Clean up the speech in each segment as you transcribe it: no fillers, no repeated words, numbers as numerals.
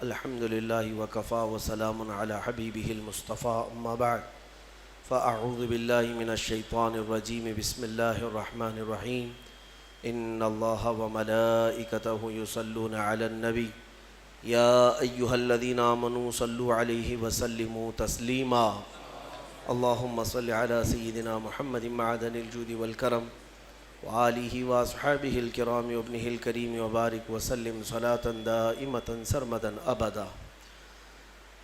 الحمد للہ وکفا وسلام علی حبیبہ المصطفیٰ اما بعد فاعوذ باللہ من الشیطان الرجیم بسم اللہ الرحمن الرحیم ان اللہ وملائکتہ یصلون علی النبی یا ایہا الذین آمنوا صلوا علیہ وسلموا تسلیما اللہم صل علی سیدنا محمد معدن الجود والکرم وآلہ واصحابہ الکرام وابنہ الکریم وبارک وسلم صلاة دائمة سرمدا ابدا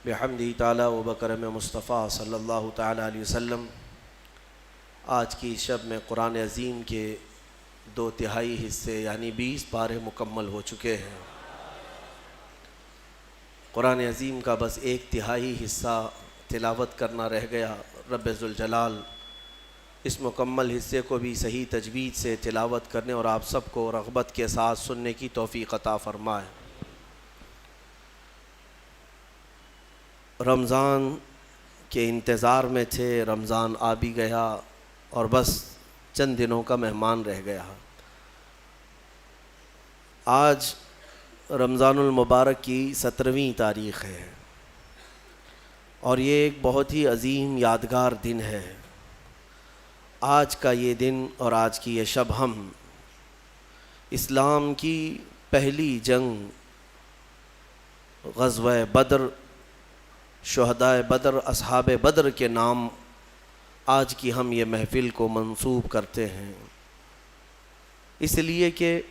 بحمدہ تعالی و بکرم مصطفیٰ صلی اللہ تعالی علیہ وسلم۔ آج کی شب میں قرآن عظیم کے 2/3 حصے یعنی 20 پارے مکمل ہو چکے ہیں۔ قرآن عظیم کا بس 1/3 حصہ تلاوت کرنا رہ گیا۔ رب ذوالجلال اس مکمل حصے کو بھی صحیح تجوید سے تلاوت کرنے اور آپ سب کو رغبت کے ساتھ سننے کی توفیق عطا فرمائے۔ رمضان کے انتظار میں تھے، رمضان آ بھی گیا اور بس چند دنوں کا مہمان رہ گیا۔ آج رمضان المبارک کی 17ویں تاریخ ہے اور یہ ایک بہت ہی عظیم یادگار دن ہے۔ آج کا یہ دن اور آج کی یہ شب ہم اسلام کی پہلی جنگ غزوہ بدر، شہدائے بدر، اصحاب بدر کے نام آج کی ہم یہ محفل کو منسوب کرتے ہیں، اس لیے کہ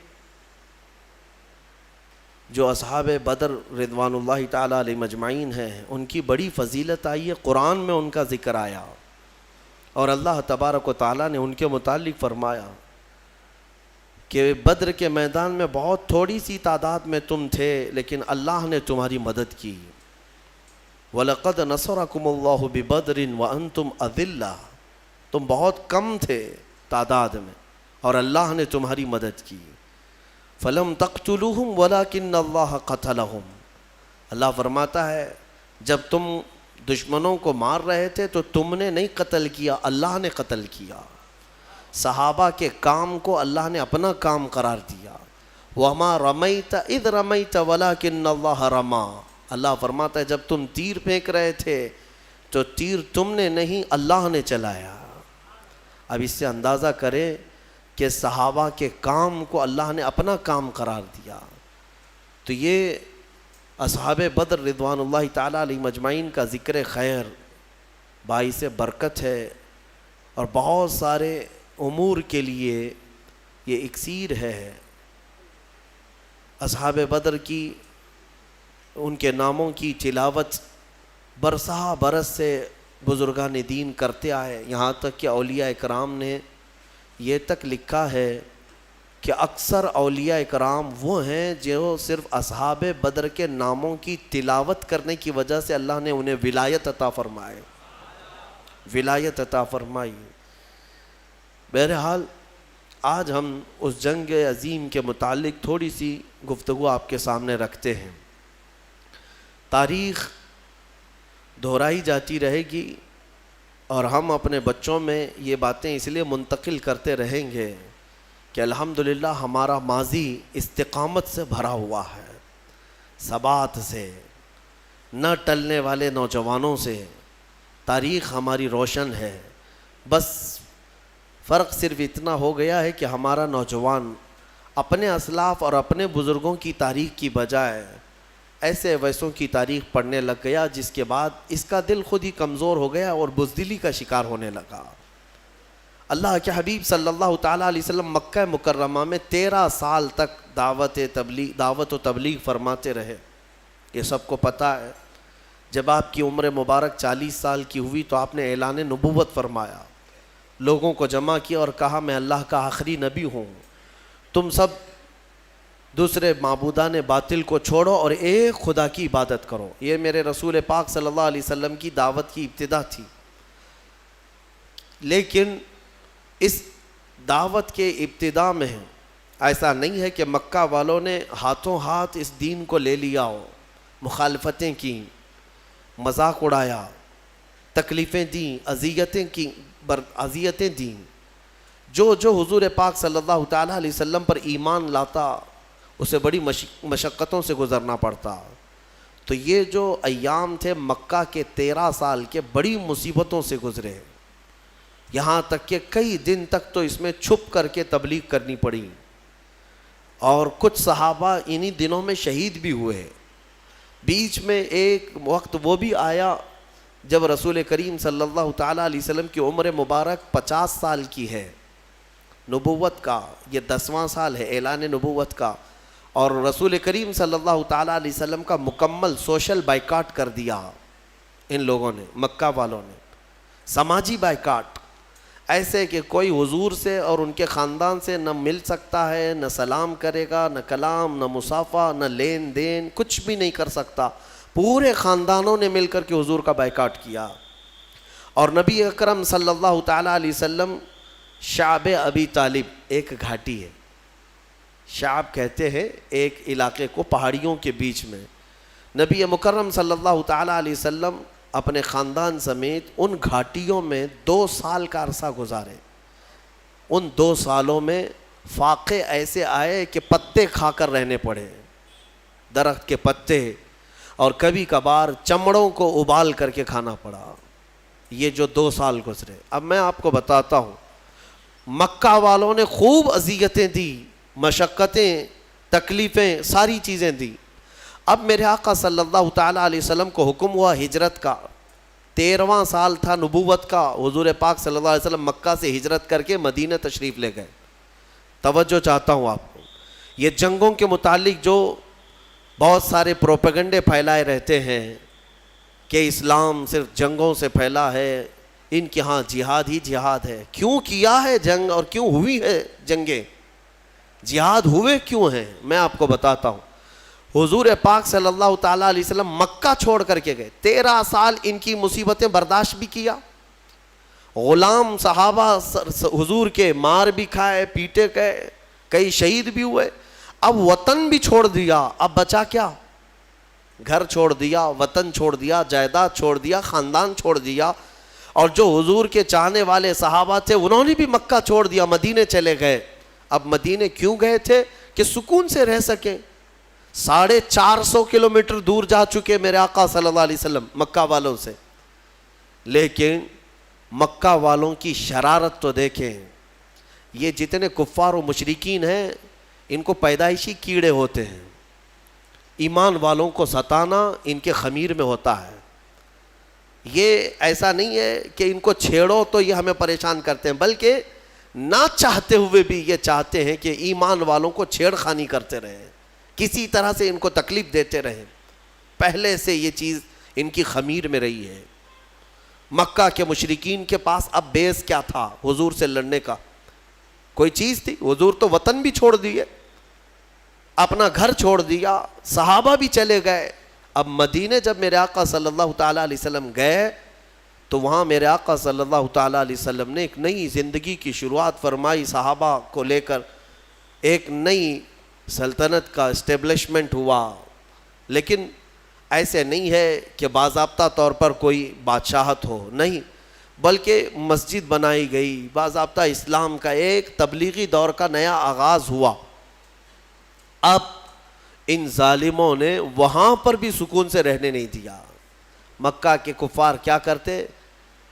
جو اصحاب بدر رضوان اللہ تعالی علیہ مجمعین ہیں ان کی بڑی فضیلت آئی ہے، قرآن میں ان کا ذکر آیا اور اللہ تبارک و تعالیٰ نے ان کے متعلق فرمایا کہ بدر کے میدان میں بہت تھوڑی سی تعداد میں تم تھے لیکن اللہ نے تمہاری مدد کی۔ وَلَقَدْ نَصَرَكُمُ اللَّهُ بِبَدْرٍ وَأَنْتُمْ أَذِلَّةٌ، تم بہت کم تھے تعداد میں اور اللہ نے تمہاری مدد کی۔ فَلَمْ تَقْتُلُوهُمْ وَلَكِنَّ اللَّهَ قَتَلَهُمْ، اللہ فرماتا ہے جب تم دشمنوں کو مار رہے تھے تو تم نے نہیں قتل کیا، اللہ نے قتل کیا۔ صحابہ کے کام کو اللہ نے اپنا کام قرار دیا۔ وَمَا رَمَيْتَ إِذْ رَمَيْتَ وَلَكِنَّ اللَّهَ رَمَى، اللہ فرماتا ہے جب تم تیر پھینک رہے تھے تو تیر تم نے نہیں اللہ نے چلایا۔ اب اس سے اندازہ کرے کہ صحابہ کے کام کو اللہ نے اپنا کام قرار دیا۔ تو یہ اصحاب بدر رضوان اللہ تعالی علیہ مجمعین کا ذکر خیر باعث برکت ہے اور بہت سارے امور کے لیے یہ اکسیر ہے۔ اصحاب بدر کی ان کے ناموں کی تلاوت برسہ برس سے بزرگان دین کرتے آئے، یہاں تک کہ اولیاء اکرام نے یہ تک لکھا ہے کہ اکثر اولیاء اکرام وہ ہیں جو صرف اصحاب بدر کے ناموں کی تلاوت کرنے کی وجہ سے اللہ نے انہیں ولایت عطا فرمائے، ولایت عطا فرمائی۔ بہرحال آج ہم اس جنگ عظیم کے متعلق تھوڑی سی گفتگو آپ کے سامنے رکھتے ہیں۔ تاریخ دہرائی جاتی رہے گی اور ہم اپنے بچوں میں یہ باتیں اس لیے منتقل کرتے رہیں گے کہ الحمدللہ ہمارا ماضی استقامت سے بھرا ہوا ہے، ثبات سے، نہ ٹلنے والے نوجوانوں سے۔ تاریخ ہماری روشن ہے، بس فرق صرف اتنا ہو گیا ہے کہ ہمارا نوجوان اپنے اسلاف اور اپنے بزرگوں کی تاریخ کی بجائے ایسے ویسوں کی تاریخ پڑھنے لگ گیا، جس کے بعد اس کا دل خود ہی کمزور ہو گیا اور بزدلی کا شکار ہونے لگا۔ اللہ کے حبیب صلی اللہ تعالیٰ علیہ وسلم مکہ مکرمہ میں 13 سال تک دعوت و تبلیغ فرماتے رہے، یہ سب کو پتہ ہے۔ جب آپ کی عمر مبارک 40 سال کی ہوئی تو آپ نے اعلان نبوت فرمایا، لوگوں کو جمع کیا اور کہا میں اللہ کا آخری نبی ہوں، تم سب دوسرے معبودان باطل کو چھوڑو اور ایک خدا کی عبادت کرو۔ یہ میرے رسول پاک صلی اللہ علیہ وسلم کی دعوت کی ابتدا تھی۔ لیکن اس دعوت کے ابتدا میں ایسا نہیں ہے کہ مکہ والوں نے ہاتھوں ہاتھ اس دین کو لے لیا ہو، مخالفتیں کی، مذاق اڑایا، تکلیفیں دیں، اذیتیں دیں۔ جو حضور پاک صلی اللہ تعالیٰ علیہ وسلم پر ایمان لاتا اسے بڑی مشقتوں سے گزرنا پڑتا۔ تو یہ جو ایام تھے مکہ کے 13 سال کے بڑی مصیبتوں سے گزرے، یہاں تک کہ کئی دن تک تو اس میں چھپ کر کے تبلیغ کرنی پڑی، اور کچھ صحابہ انہی دنوں میں شہید بھی ہوئے۔ بیچ میں ایک وقت وہ بھی آیا جب رسول کریم صلی اللہ تعالیٰ علیہ وسلم کی عمر مبارک 50 سال کی ہے، نبوت کا یہ 10واں سال ہے اعلان نبوت کا، اور رسول کریم صلی اللہ تعالیٰ علیہ وسلم کا مکمل سوشل بائیکاٹ کر دیا ان لوگوں نے، مکہ والوں نے، سماجی بائیکاٹ، ایسے کہ کوئی حضور سے اور ان کے خاندان سے نہ مل سکتا ہے، نہ سلام کرے گا، نہ کلام، نہ مصافحہ، نہ لین دین، کچھ بھی نہیں کر سکتا۔ پورے خاندانوں نے مل کر کے حضور کا بائیکاٹ کیا، اور نبی اکرم صلی اللہ تعالیٰ علیہ وسلم شعب ابی طالب، ایک گھاٹی ہے، شعب کہتے ہیں ایک علاقے کو پہاڑیوں کے بیچ میں، نبی مکرم صلی اللہ تعالیٰ علیہ وسلم اپنے خاندان سمیت ان گھاٹیوں میں 2 سال کا عرصہ گزارے۔ ان 2 سالوں میں فاقے ایسے آئے کہ پتے کھا کر رہنے پڑے، درخت کے پتے، اور کبھی کبھار چمڑوں کو ابال کر کے کھانا پڑا۔ یہ جو 2 سال گزرے، اب میں آپ کو بتاتا ہوں، مکہ والوں نے خوب اذیتیں دی، مشقتیں، تکلیفیں، ساری چیزیں دی۔ اب میرے آقا صلی اللہ تعالیٰ علیہ وسلم کو حکم ہوا ہجرت کا، 13واں سال تھا نبوت کا، حضور پاک صلی اللہ علیہ وسلم مکہ سے ہجرت کر کے مدینہ تشریف لے گئے۔ توجہ چاہتا ہوں آپ کو، یہ جنگوں کے متعلق جو بہت سارے پروپیگنڈے پھیلائے رہتے ہیں کہ اسلام صرف جنگوں سے پھیلا ہے، ان کے ہاں جہاد ہی جہاد ہے۔ کیوں کیا ہے جنگ اور کیوں ہوئی ہے جنگیں؟ جہاد ہوئے کیوں ہیں؟ میں آپ کو بتاتا ہوں۔ حضور پاک صلی اللہ تعالیٰ علیہ وسلم مکہ چھوڑ کر کے گئے، 13 سال ان کی مصیبتیں برداشت بھی کیا، غلام صحابہ حضور کے مار بھی کھائے، پیٹے گئے، کئی شہید بھی ہوئے۔ اب وطن بھی چھوڑ دیا، اب بچا کیا؟ گھر چھوڑ دیا، وطن چھوڑ دیا، جائیداد چھوڑ دیا، خاندان چھوڑ دیا، اور جو حضور کے چاہنے والے صحابہ تھے انہوں نے بھی مکہ چھوڑ دیا، مدینے چلے گئے۔ اب مدینے کیوں گئے تھے؟ کہ سکون سے رہ سکیں۔ 450 کلومیٹر دور جا چکے میرے آقا صلی اللہ علیہ وسلم مکہ والوں سے، لیکن مکہ والوں کی شرارت تو دیکھیں۔ یہ جتنے کفار و مشرکین ہیں ان کو پیدائشی کیڑے ہوتے ہیں، ایمان والوں کو ستانا ان کے خمیر میں ہوتا ہے۔ یہ ایسا نہیں ہے کہ ان کو چھیڑو تو یہ ہمیں پریشان کرتے ہیں، بلکہ نہ چاہتے ہوئے بھی یہ چاہتے ہیں کہ ایمان والوں کو چھیڑ خانی کرتے رہیں، کسی طرح سے ان کو تکلیف دیتے رہیں۔ پہلے سے یہ چیز ان کی خمیر میں رہی ہے۔ مکہ کے مشرکین کے پاس اب بیس کیا تھا حضور سے لڑنے کا؟ کوئی چیز تھی؟ حضور تو وطن بھی چھوڑ دیے، اپنا گھر چھوڑ دیا، صحابہ بھی چلے گئے۔ اب مدینے جب میرے آقا صلی اللہ تعالیٰ علیہ وسلم گئے تو وہاں میرے آقا صلی اللہ تعالیٰ علیہ وسلم نے ایک نئی زندگی کی شروعات فرمائی، صحابہ کو لے کر ایک نئی سلطنت کا اسٹیبلشمنٹ ہوا۔ لیکن ایسے نہیں ہے کہ باضابطہ طور پر کوئی بادشاہت ہو، نہیں، بلکہ مسجد بنائی گئی، باضابطہ اسلام کا ایک تبلیغی دور کا نیا آغاز ہوا۔ اب ان ظالموں نے وہاں پر بھی سکون سے رہنے نہیں دیا۔ مکہ کے کفار کیا کرتے؟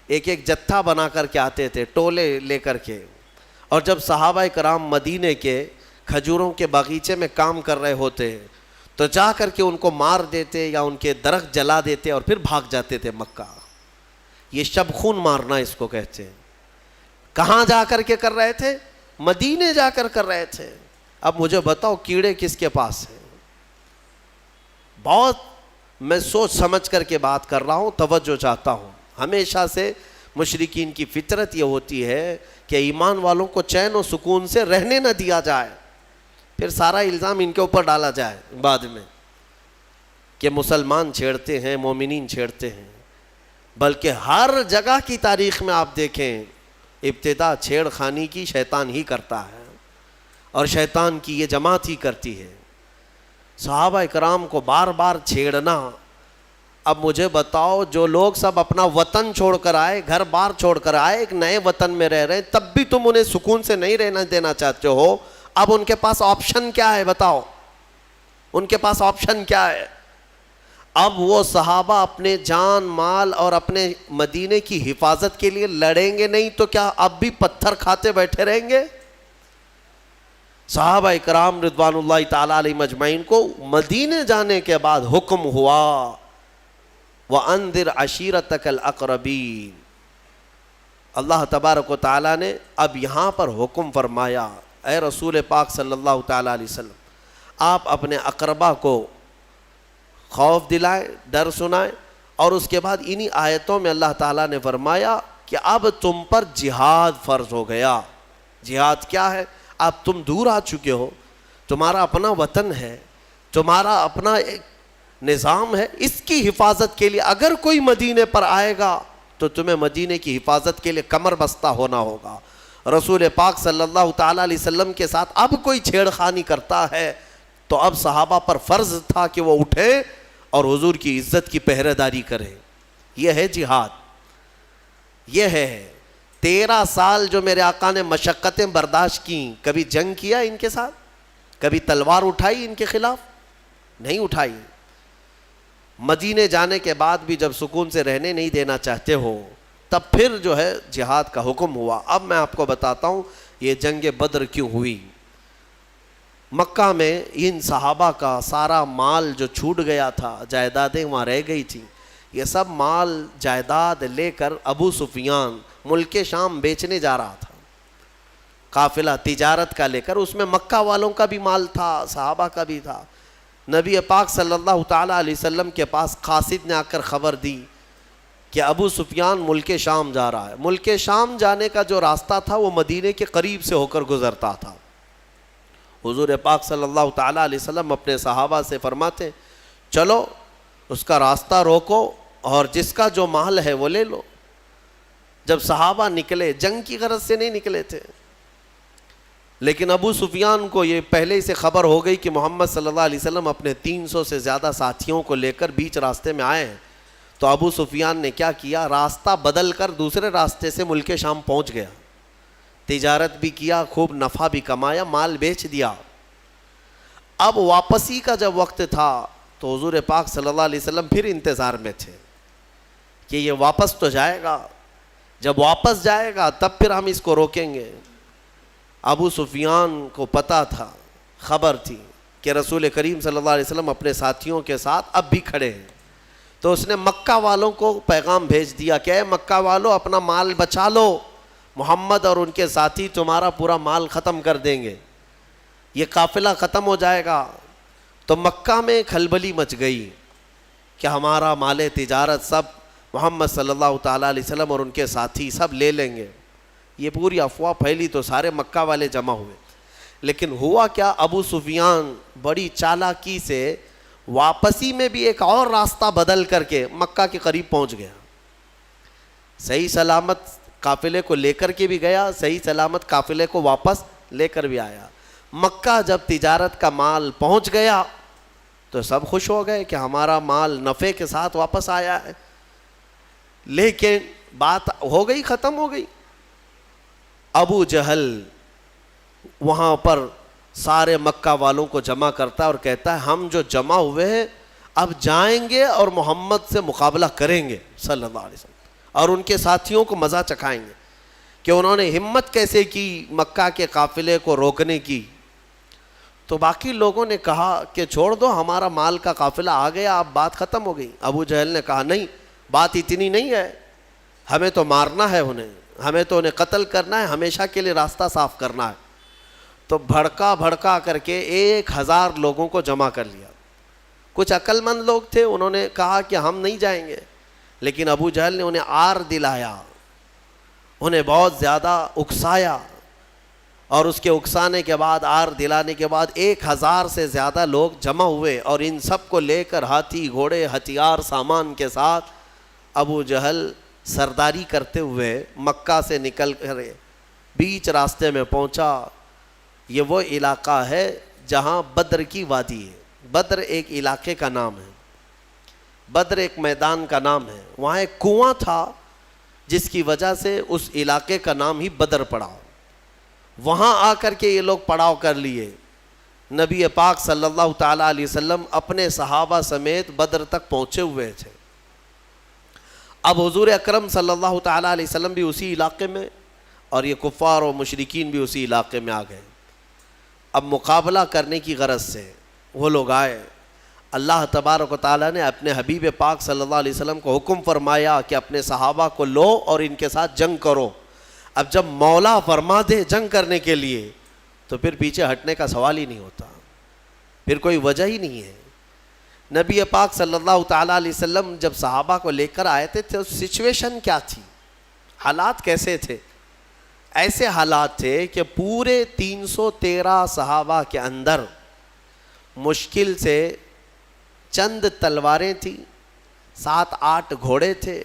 ایک ایک جتھا بنا کر کے آتے تھے، ٹولے لے کر کے، اور جب صحابہ کرام مدینے کے کھجوروں کے باغیچے میں کام کر رہے ہوتے تو جا کر کے ان کو مار دیتے یا ان کے درخت جلا دیتے اور پھر بھاگ جاتے تھے مکہ۔ یہ شب خون مارنا اس کو کہتے ہیں۔ کہاں جا کر کے کر رہے تھے؟ مدینے جا کر رہے تھے۔ اب مجھے بتاؤ کیڑے کس کے پاس ہیں؟ بہت میں سوچ سمجھ کر کے بات کر رہا ہوں، توجہ چاہتا ہوں۔ ہمیشہ سے مشرکین کی فطرت یہ ہوتی ہے کہ ایمان والوں کو چین و سکون سے رہنے نہ دیا جائے، پھر سارا الزام ان کے اوپر ڈالا جائے بعد میں کہ مسلمان چھیڑتے ہیں، مومنین چھیڑتے ہیں۔ بلکہ ہر جگہ کی تاریخ میں آپ دیکھیں، ابتدا چھیڑ خانی کی شیطان ہی کرتا ہے، اور شیطان کی یہ جماعت ہی کرتی ہے۔ صحابہ کرام کو بار بار چھیڑنا۔ اب مجھے بتاؤ، جو لوگ سب اپنا وطن چھوڑ کر آئے، گھر بار چھوڑ کر آئے، ایک نئے وطن میں رہ رہے ہیں، تب بھی تم انہیں سکون سے نہیں رہنا دینا چاہتے ہو۔ اب ان کے پاس آپشن کیا ہے؟ بتاؤ، ان کے پاس آپشن کیا ہے؟ اب وہ صحابہ اپنے جان مال اور اپنے مدینے کی حفاظت کے لیے لڑیں گے نہیں تو کیا اب بھی پتھر کھاتے بیٹھے رہیں گے؟ صحابہ اکرام رضوان اللہ تعالی علیہ مجمعین کو مدینے جانے کے بعد حکم ہوا وَأَنذِرْ عَشِيرَتَكَ الْأَقْرَبِينَ. اللہ تبارک و تعالیٰ نے اب یہاں پر حکم فرمایا، اے رسول پاک صلی اللہ تعالیٰ علیہ وسلم، آپ اپنے اقربا کو خوف دلائیں، ڈر سنائیں. اور اس کے بعد انہی آیتوں میں اللہ تعالیٰ نے فرمایا کہ اب تم پر جہاد فرض ہو گیا. جہاد کیا ہے؟ اب تم دور آ چکے ہو، تمہارا اپنا وطن ہے، تمہارا اپنا ایک نظام ہے، اس کی حفاظت کے لیے اگر کوئی مدینے پر آئے گا تو تمہیں مدینے کی حفاظت کے لیے کمر بستہ ہونا ہوگا. رسول پاک صلی اللہ تعالیٰ علیہ وسلم کے ساتھ اب کوئی چھیڑ خانی کرتا ہے تو اب صحابہ پر فرض تھا کہ وہ اٹھیں اور حضور کی عزت کی پہرے داری کریں. یہ ہے جہاد. یہ ہے 13 سال جو میرے آقا نے مشقتیں برداشت کیں. کبھی جنگ کیا ان کے ساتھ؟ کبھی تلوار اٹھائی ان کے خلاف؟ نہیں اٹھائی. مدینے جانے کے بعد بھی جب سکون سے رہنے نہیں دینا چاہتے ہو تب پھر جو ہے جہاد کا حکم ہوا. اب میں آپ کو بتاتا ہوں یہ جنگ بدر کیوں ہوئی. مکہ میں ان صحابہ کا سارا مال جو چھوٹ گیا تھا، جائیدادیں وہاں رہ گئی تھیں، یہ سب مال جائیداد لے کر ابو سفیان ملک شام بیچنے جا رہا تھا. قافلہ تجارت کا لے کر، اس میں مکہ والوں کا بھی مال تھا، صحابہ کا بھی تھا. نبی پاک صلی اللہ تعالیٰ علیہ وسلم کے پاس قاصد نے آ کر خبر دی کہ ابو سفیان ملک شام جا رہا ہے. ملک شام جانے کا جو راستہ تھا وہ مدینے کے قریب سے ہو کر گزرتا تھا. حضور پاک صلی اللہ تعالیٰ علیہ وسلم اپنے صحابہ سے فرماتے چلو اس کا راستہ روکو اور جس کا جو مال ہے وہ لے لو. جب صحابہ نکلے، جنگ کی غرض سے نہیں نکلے تھے، لیکن ابو سفیان کو یہ پہلے سے خبر ہو گئی کہ محمد صلی اللہ علیہ وسلم اپنے 300 سے زیادہ ساتھیوں کو لے کر بیچ راستے میں آئے ہیں. تو ابو سفیان نے کیا کیا، راستہ بدل کر دوسرے راستے سے ملک شام پہنچ گیا. تجارت بھی کیا، خوب نفع بھی کمایا، مال بیچ دیا. اب واپسی کا جب وقت تھا تو حضور پاک صلی اللہ علیہ وسلم پھر انتظار میں تھے کہ یہ واپس تو جائے گا، جب واپس جائے گا تب پھر ہم اس کو روکیں گے. ابو سفیان کو پتہ تھا، خبر تھی کہ رسول کریم صلی اللہ علیہ وسلم اپنے ساتھیوں کے ساتھ اب بھی کھڑے ہیں. تو اس نے مکہ والوں کو پیغام بھیج دیا کہ اے مکہ والوں، اپنا مال بچا لو، محمد اور ان کے ساتھی تمہارا پورا مال ختم کر دیں گے، یہ قافلہ ختم ہو جائے گا. تو مکہ میں کھلبلی مچ گئی کہ ہمارا مال تجارت سب محمد صلی اللہ تعالیٰ علیہ وسلم اور ان کے ساتھی سب لے لیں گے. یہ پوری افواہ پھیلی تو سارے مکہ والے جمع ہوئے. لیکن ہوا کیا، ابو سفیان بڑی چالاکی سے واپسی میں بھی ایک اور راستہ بدل کر کے مکہ کے قریب پہنچ گیا. صحیح سلامت قافلے کو لے کر کے بھی گیا، صحیح سلامت قافلے کو واپس لے کر بھی آیا. مکہ جب تجارت کا مال پہنچ گیا تو سب خوش ہو گئے کہ ہمارا مال نفع کے ساتھ واپس آیا ہے. لیکن بات ہو گئی، ختم ہو گئی. ابو جہل وہاں پر سارے مکہ والوں کو جمع کرتا ہے اور کہتا ہے ہم جو جمع ہوئے ہیں اب جائیں گے اور محمد سے مقابلہ کریں گے صلی اللہ علیہ وسلم، اور ان کے ساتھیوں کو مزہ چکھائیں گے کہ انہوں نے ہمت کیسے کی مکہ کے قافلے کو روکنے کی. تو باقی لوگوں نے کہا کہ چھوڑ دو، ہمارا مال کا قافلہ آ گیا، اب بات ختم ہو گئی. ابو جہل نے کہا نہیں، بات اتنی نہیں ہے، ہمیں تو مارنا ہے انہیں، ہمیں تو انہیں قتل کرنا ہے، ہمیشہ کے لیے راستہ صاف کرنا ہے. تو بھڑکا کر کے 1000 لوگوں کو جمع کر لیا. کچھ عقل مند لوگ تھے، انہوں نے کہا کہ ہم نہیں جائیں گے، لیکن ابو جہل نے انہیں آر دلایا، انہیں بہت زیادہ اکسایا، اور اس کے اکسانے کے بعد، آر دلانے کے بعد 1000 سے زیادہ لوگ جمع ہوئے، اور ان سب کو لے کر ہاتھی گھوڑے ہتھیار سامان کے ساتھ ابو جہل سرداری کرتے ہوئے مکہ سے نکل کر بیچ راستے میں پہنچا. یہ وہ علاقہ ہے جہاں بدر کی وادی ہے. بدر ایک علاقے کا نام ہے، بدر ایک میدان کا نام ہے. وہاں ایک کنواں تھا جس کی وجہ سے اس علاقے کا نام ہی بدر پڑا. وہاں آ کر کے یہ لوگ پڑاؤ کر لیے. نبی پاک صلی اللہ تعالیٰ علیہ وسلم اپنے صحابہ سمیت بدر تک پہنچے ہوئے تھے. اب حضور اکرم صلی اللہ تعالیٰ علیہ وسلم بھی اسی علاقے میں اور یہ کفار و مشرکین بھی اسی علاقے میں آ گئے. اب مقابلہ کرنے کی غرض سے وہ لوگ آئے. اللہ تبارک و تعالیٰ نے اپنے حبیب پاک صلی اللہ علیہ وسلم کو حکم فرمایا کہ اپنے صحابہ کو لو اور ان کے ساتھ جنگ کرو. اب جب مولا فرما دے جنگ کرنے کے لیے تو پھر پیچھے ہٹنے کا سوال ہی نہیں ہوتا, پھر کوئی وجہ ہی نہیں ہے. نبی پاک صلی اللہ تعالیٰ علیہ وسلم جب صحابہ کو لے کر آئے تھے تو سچویشن کیا تھی, حالات کیسے تھے؟ ایسے حالات تھے کہ پورے 313 صحابہ کے اندر مشکل سے چند تلواریں تھیں, 7-8 گھوڑے تھے,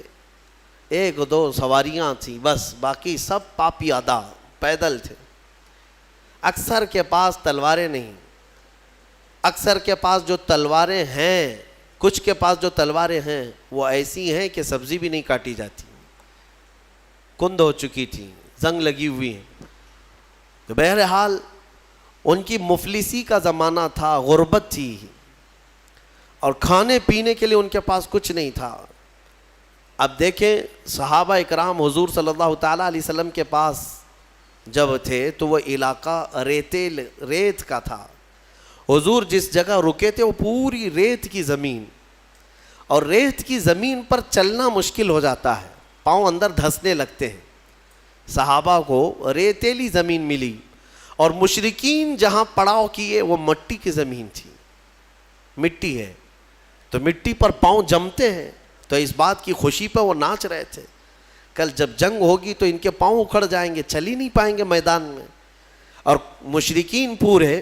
1-2 سواریاں تھیں, بس باقی سب پاپیادہ پیدل تھے. اکثر کے پاس تلواریں نہیں, اکثر کے پاس جو تلواریں ہیں, کچھ کے پاس جو تلواریں ہیں وہ ایسی ہیں کہ سبزی بھی نہیں کاٹی جاتی, کند ہو چکی تھی, زنگ لگی ہوئی ہیں. تو بہرحال ان کی مفلسی کا زمانہ تھا, غربت تھی اور کھانے پینے کے لیے ان کے پاس کچھ نہیں تھا. اب دیکھیں صحابہ اکرام حضور صلی اللہ تعالیٰ علیہ وسلم کے پاس جب تھے تو وہ علاقہ ریت کا تھا. حضور جس جگہ رکے تھے وہ پوری ریت کی زمین, اور ریت کی زمین پر چلنا مشکل ہو جاتا ہے, پاؤں اندر دھسنے لگتے ہیں. صحابہ کو ریتیلی زمین ملی اور مشرکین جہاں پڑاؤ کیے وہ مٹی کی زمین تھی, مٹی ہے تو مٹی پر پاؤں جمتے ہیں. تو اس بات کی خوشی پہ وہ ناچ رہے تھے, کل جب جنگ ہوگی تو ان کے پاؤں اکھڑ جائیں گے, چل ہی نہیں پائیں گے میدان میں, اور مشرکین پورے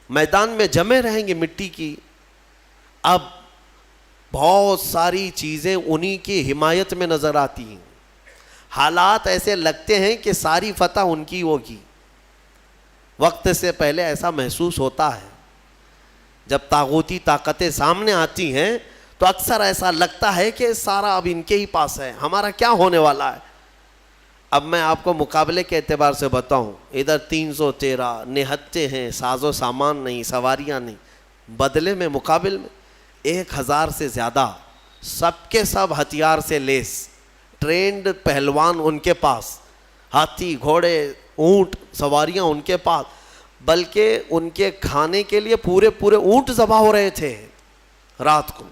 میدان میں جمے رہیں گے مٹی کی. اب بہت ساری چیزیں انہی کی حمایت میں نظر آتی ہیں, حالات ایسے لگتے ہیں کہ ساری فتح ان کی ہوگی. وقت سے پہلے ایسا محسوس ہوتا ہے, جب طاغوتی طاقتیں سامنے آتی ہیں تو اکثر ایسا لگتا ہے کہ سارا اب ان کے ہی پاس ہے, ہمارا کیا ہونے والا ہے. اب میں آپ کو مقابلے کے اعتبار سے بتاؤں, ادھر 313 نہتے ہیں, ساز و سامان نہیں, سواریاں نہیں, بدلے میں مقابل میں 1000 سے زیادہ سب کے سب ہتھیار سے لیس, ٹرینڈ پہلوان ان کے پاس, ہاتھی گھوڑے اونٹ سواریاں ان کے پاس, بلکہ ان کے کھانے کے لیے پورے اونٹ ذبح ہو رہے تھے رات کو.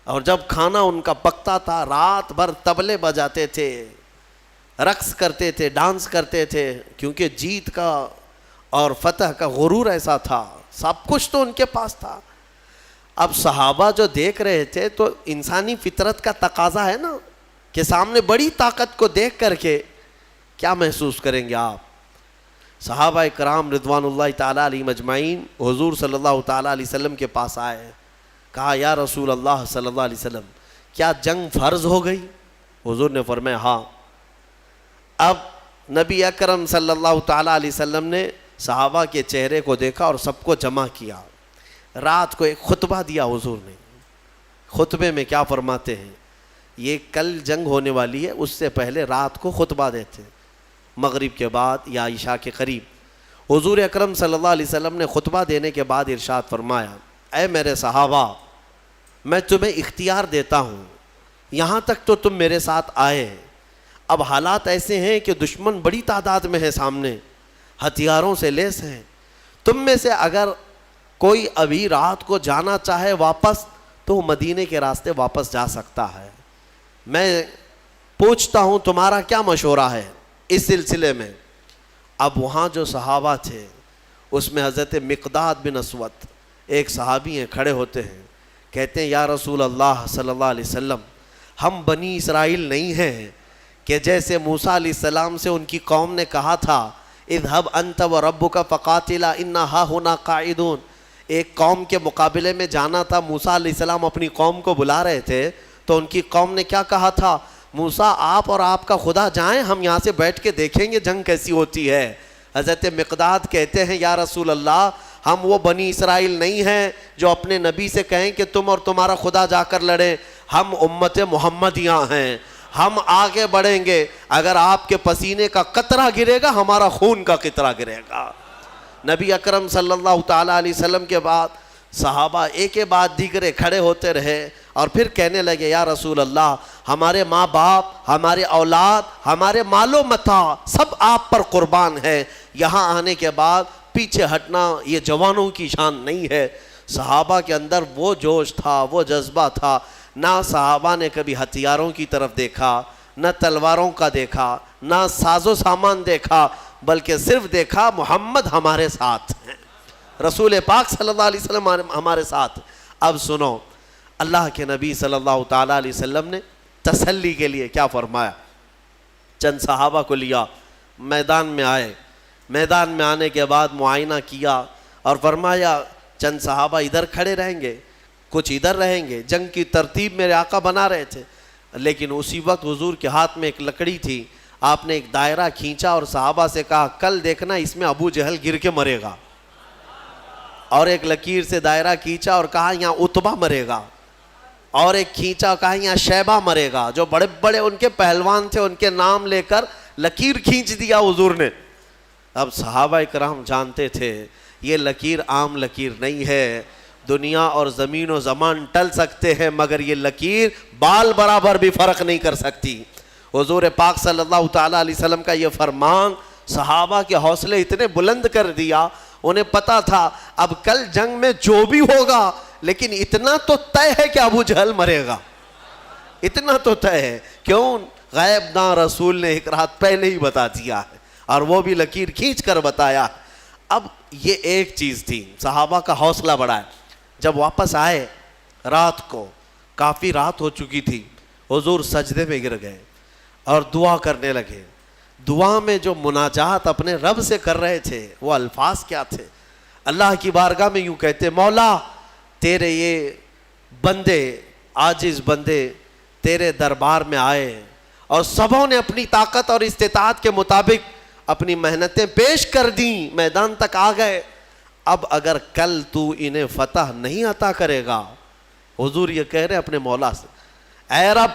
اور جب کھانا ان کا پکتا تھا رات بھر طبلے بجاتے تھے, رقص کرتے تھے, ڈانس کرتے تھے, کیونکہ جیت کا اور فتح کا غرور ایسا تھا, سب کچھ تو ان کے پاس تھا. اب صحابہ جو دیکھ رہے تھے تو انسانی فطرت کا تقاضا ہے نا کہ سامنے بڑی طاقت کو دیکھ کر کے کیا محسوس کریں گے آپ. صحابہ کرام رضوان اللہ تعالیٰ علیہ مجمعین حضور صلی اللہ تعالیٰ علیہ وسلم کے پاس آئے, کہا یا رسول اللہ صلی اللہ علیہ وسلم کیا جنگ فرض ہو گئی؟ حضور نے فرمایا ہاں. اب نبی اکرم صلی اللہ تعالیٰ علیہ وسلم نے صحابہ کے چہرے کو دیکھا اور سب کو جمع کیا. رات کو ایک خطبہ دیا حضور نے. خطبے میں کیا فرماتے ہیں, یہ کل جنگ ہونے والی ہے, اس سے پہلے رات کو خطبہ دیتے ہیں, مغرب کے بعد یا عشاء کے قریب. حضور اکرم صلی اللہ علیہ وسلم نے خطبہ دینے کے بعد ارشاد فرمایا, اے میرے صحابہ میں تمہیں اختیار دیتا ہوں, یہاں تک تو تم میرے ساتھ آئے, اب حالات ایسے ہیں کہ دشمن بڑی تعداد میں ہے سامنے, ہتھیاروں سے لیس ہیں, تم میں سے اگر کوئی ابھی رات کو جانا چاہے واپس تو مدینے کے راستے واپس جا سکتا ہے. میں پوچھتا ہوں تمہارا کیا مشورہ ہے اس سلسلے میں. اب وہاں جو صحابہ تھے اس میں حضرت مقداد بن اسود ایک صحابی ہیں, کھڑے ہوتے ہیں, کہتے ہیں یا رسول اللہ صلی اللہ علیہ وسلم ہم بنی اسرائیل نہیں ہیں کہ جیسے موسیٰ علیہ السلام سے ان کی قوم نے کہا تھا اذهب انت وربک فقاتلا انا ہاہنا قاعدون. ایک قوم کے مقابلے میں جانا تھا, موسیٰ علیہ السلام اپنی قوم کو بلا رہے تھے تو ان کی قوم نے کیا کہا تھا, موسیٰ آپ اور آپ کا خدا جائیں, ہم یہاں سے بیٹھ کے دیکھیں گے جنگ کیسی ہوتی ہے. حضرت مقداد کہتے ہیں یا رسول اللہ ہم وہ بنی اسرائیل نہیں ہیں جو اپنے نبی سے کہیں کہ تم اور تمہارا خدا جا کر لڑیں, ہم امت محمدیہ ہیں, ہم آگے بڑھیں گے, اگر آپ کے پسینے کا قطرہ گرے گا ہمارا خون کا قطرہ گرے گا. نبی اکرم صلی اللہ تعالیٰ علیہ وسلم کے بعد صحابہ ایک کے بعد دیگرے کھڑے ہوتے رہے اور پھر کہنے لگے یا رسول اللہ ہمارے ماں باپ، ہمارے اولاد، ہمارے مال و متاع سب آپ پر قربان ہے، یہاں آنے کے بعد پیچھے ہٹنا یہ جوانوں کی شان نہیں ہے۔ صحابہ کے اندر وہ جوش تھا، وہ جذبہ تھا، نہ صحابہ نے کبھی ہتھیاروں کی طرف دیکھا، نہ تلواروں کا دیکھا، نہ ساز و سامان دیکھا، بلکہ صرف دیکھا محمد ہمارے ساتھ ہیں، رسول پاک صلی اللہ علیہ وسلم ہمارے ساتھ۔ اب سنو اللہ کے نبی صلی اللہ تعالیٰ علیہ وسلم نے تسلی کے لیے کیا فرمایا۔ چند صحابہ کو لیا، میدان میں آئے، میدان میں آنے کے بعد معائنہ کیا اور فرمایا چند صحابہ ادھر کھڑے رہیں گے، کچھ ادھر رہیں گے۔ جنگ کی ترتیب میرے آقا بنا رہے تھے، لیکن اسی وقت حضور کے ہاتھ میں ایک لکڑی تھی، آپ نے ایک دائرہ کھینچا اور صحابہ سے کہا کل دیکھنا اس میں ابو جہل گر کے مرے گا، اور ایک لکیر سے دائرہ کھینچا اور کہا یہاں عتبہ مرے گا، اور ایک کھینچا کہا یہاں شیبہ مرے گا، جو بڑے بڑے ان کے پہلوان تھے ان کے نام لے کر لکیر کھینچ دیا حضور نے۔ اب صحابہ کرام جانتے تھے یہ لکیر عام لکیر نہیں ہے، دنیا اور زمین و زمان ٹل سکتے ہیں مگر یہ لکیر بال برابر بھی فرق نہیں کر سکتی۔ حضور پاک صلی اللہ تعالیٰ علیہ وسلم کا یہ فرمان صحابہ کے حوصلے اتنے بلند کر دیا، انہیں پتا تھا اب کل جنگ میں جو بھی ہوگا لیکن اتنا تو طے ہے کہ ابو جہل مرے گا، اتنا تو طے ہے۔ کیوں؟ غیب نہ رسول نے ایک رات پہلے ہی بتا دیا ہے، اور وہ بھی لکیر کھینچ کر بتایا۔ اب یہ ایک چیز تھی، صحابہ کا حوصلہ بڑھا ہے۔ جب واپس آئے رات کو، کافی رات ہو چکی تھی، حضور سجدے میں گر گئے اور دعا کرنے لگے۔ دعا میں جو مناجات اپنے رب سے کر رہے تھے وہ الفاظ کیا تھے؟ اللہ کی بارگاہ میں یوں کہتے مولا تیرے یہ بندے، عاجز بندے تیرے دربار میں آئے اور سبوں نے اپنی طاقت اور استطاعت کے مطابق اپنی محنتیں پیش کر دیں، میدان تک آ گئے، اب اگر کل تو انہیں فتح نہیں عطا کرے گا، حضور یہ کہہ رہے اپنے مولا سے، اے رب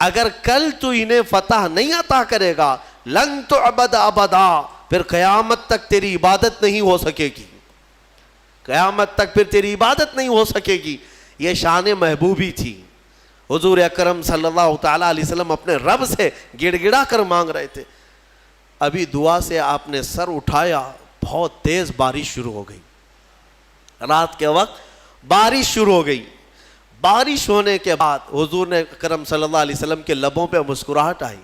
اگر کل تو انہیں فتح نہیں عطا کرے گا لن تعبد ابدا، پھر قیامت تک تیری عبادت نہیں ہو سکے گی، قیامت تک پھر تیری عبادت نہیں ہو سکے گی۔ یہ شان محبوبی تھی۔ حضور اکرم صلی اللہ تعالیٰ علیہ وسلم اپنے رب سے گڑ گڑا کر مانگ رہے تھے۔ ابھی دعا سے آپ نے سر اٹھایا، بہت تیز بارش شروع ہو گئی، رات کے وقت بارش شروع ہو گئی۔ بارش ہونے کے بعد حضور نے اکرم صلی اللہ علیہ وسلم کے لبوں پہ مسکراہٹ آئی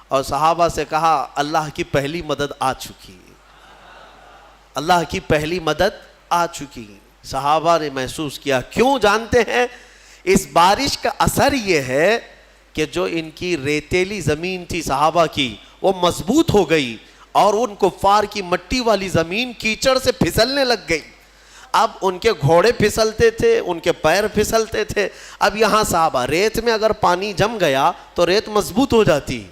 اور صحابہ سے کہا اللہ کی پہلی مدد آ چکی، اللہ کی پہلی مدد آ چکی۔ صحابہ نے محسوس کیا، کیوں جانتے ہیں؟ اس بارش کا اثر یہ ہے کہ جو ان کی ریتیلی زمین تھی صحابہ کی وہ مضبوط ہو گئی، اور ان کفار کی مٹی والی زمین کیچڑ سے پھسلنے لگ گئی۔ اب ان کے گھوڑے پھسلتے تھے، ان کے پیر پھسلتے تھے۔ اب یہاں صحابہ، ریت میں اگر پانی جم گیا تو ریت مضبوط ہو جاتی،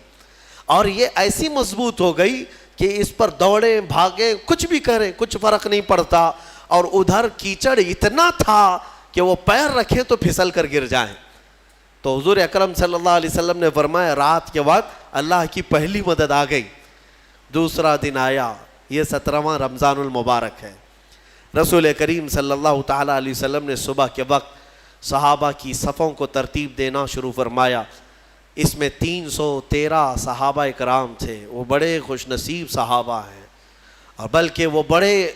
اور یہ ایسی مضبوط ہو گئی کہ اس پر دوڑیں بھاگیں کچھ بھی کریں کچھ فرق نہیں پڑتا، اور ادھر کیچڑ اتنا تھا کہ وہ پیر رکھیں تو پھسل کر گر جائیں۔ تو حضور اکرم صلی اللہ علیہ وسلم نے فرمایا رات کے وقت اللہ کی پہلی مدد آ گئی۔ دوسرا دن آیا، یہ 17واں رمضان المبارک ہے۔ رسول کریم صلی اللہ تعالیٰ علیہ وسلم نے صبح کے وقت صحابہ کی صفوں کو ترتیب دینا شروع فرمایا۔ اس میں 313 صحابہ کرام تھے، وہ بڑے خوش نصیب صحابہ ہیں، اور بلکہ وہ بڑے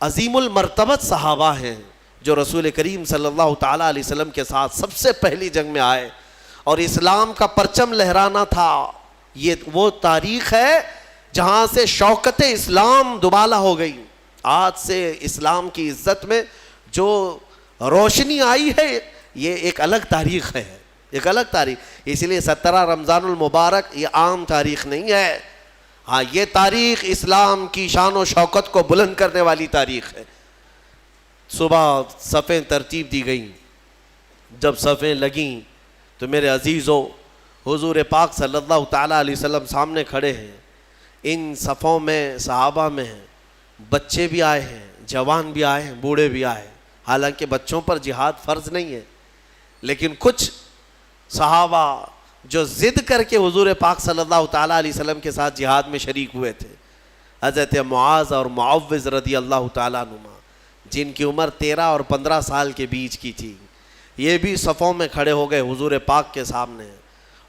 عظیم المرتبت صحابہ ہیں جو رسول کریم صلی اللہ تعالیٰ علیہ وسلم کے ساتھ سب سے پہلی جنگ میں آئے اور اسلام کا پرچم لہرانا تھا۔ یہ وہ تاریخ ہے جہاں سے شوکت اسلام دوبالا ہو گئی۔ آج سے اسلام کی عزت میں جو روشنی آئی ہے یہ ایک الگ تاریخ ہے، ایک الگ تاریخ۔ اس لیے 17 رمضان المبارک یہ عام تاریخ نہیں ہے، ہاں یہ تاریخ اسلام کی شان و شوکت کو بلند کرنے والی تاریخ ہے۔ صبح صفیں ترتیب دی گئیں، جب صفیں لگیں تو میرے عزیزو حضور پاک صلی اللہ تعالیٰ علیہ وسلم سامنے کھڑے ہیں۔ ان صفوں میں صحابہ میں ہیں، بچے بھی آئے ہیں، جوان بھی آئے ہیں، بوڑھے بھی آئے ہیں۔ حالانکہ بچوں پر جہاد فرض نہیں ہے، لیکن کچھ صحابہ جو ضد کر کے حضور پاک صلی اللہ تعالیٰ علیہ وسلم کے ساتھ جہاد میں شریک ہوئے تھے۔ حضرت معاذ اور معوذ رضی اللہ تعالیٰ عنہما، جن کی عمر 13 اور 15 سال کے بیچ کی تھی، یہ بھی صفوں میں کھڑے ہو گئے حضور پاک کے سامنے۔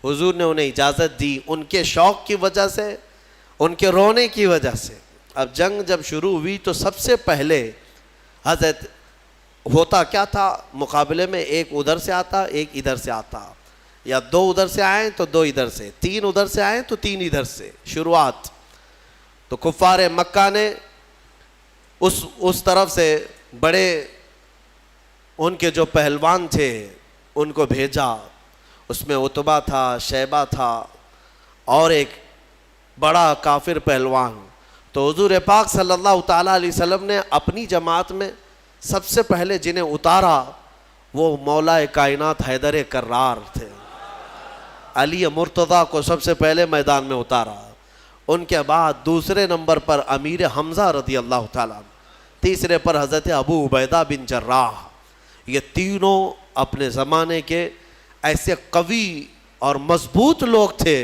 حضور نے انہیں اجازت دی، ان کے شوق کی وجہ سے، ان کے رونے کی وجہ سے۔ اب جنگ جب شروع ہوئی تو سب سے پہلے حضرت ہوتا کیا تھا، مقابلے میں ایک ادھر سے آتا، ایک ادھر سے آتا، یا دو ادھر سے آئیں تو دو ادھر سے، تین ادھر سے آئیں تو تین ادھر سے، شروعات۔ تو کفار مکہ نے اس طرف سے بڑے ان کے جو پہلوان تھے ان کو بھیجا، اس میں عتبہ تھا، شیبہ تھا اور ایک بڑا کافر پہلوان۔ تو حضور پاک صلی اللہ تعالیٰ علیہ وسلم نے اپنی جماعت میں سب سے پہلے جنہیں اتارا وہ مولا کائنات حیدر کرار تھے۔ علی مرتضیٰ کو سب سے پہلے میدان میں اتارا، ان کے بعد دوسرے نمبر پر امیر حمزہ رضی اللہ تعالیٰ، تیسرے پر حضرت ابو عبیدہ بن جراح۔ یہ تینوں اپنے زمانے کے ایسے قوی اور مضبوط لوگ تھے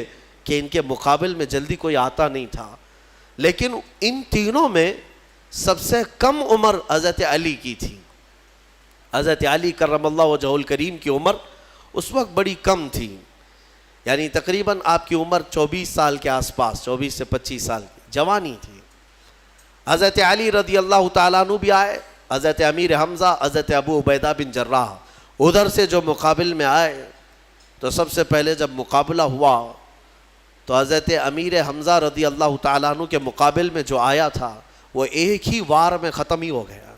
کہ ان کے مقابل میں جلدی کوئی آتا نہیں تھا۔ لیکن ان تینوں میں سب سے کم عمر حضرت علی کی تھی۔ حضرت علی کرم اللہ وجہہ الکریم کی عمر اس وقت بڑی کم تھی، یعنی تقریباً آپ کی عمر 24 سال کے آس پاس، 24 سے 25 سال کی جوانی تھی۔ حضرت علی رضی اللہ تعالیٰ عنہ بھی آئے، حضرت امیر حمزہ، حضرت ابو عبیدہ بن جراح ادھر سے جو مقابل میں آئے۔ تو سب سے پہلے جب مقابلہ ہوا تو حضرت امیر حمزہ رضی اللہ تعالیٰ عنہ کے مقابل میں جو آیا تھا وہ ایک ہی وار میں ختم ہی ہو گیا،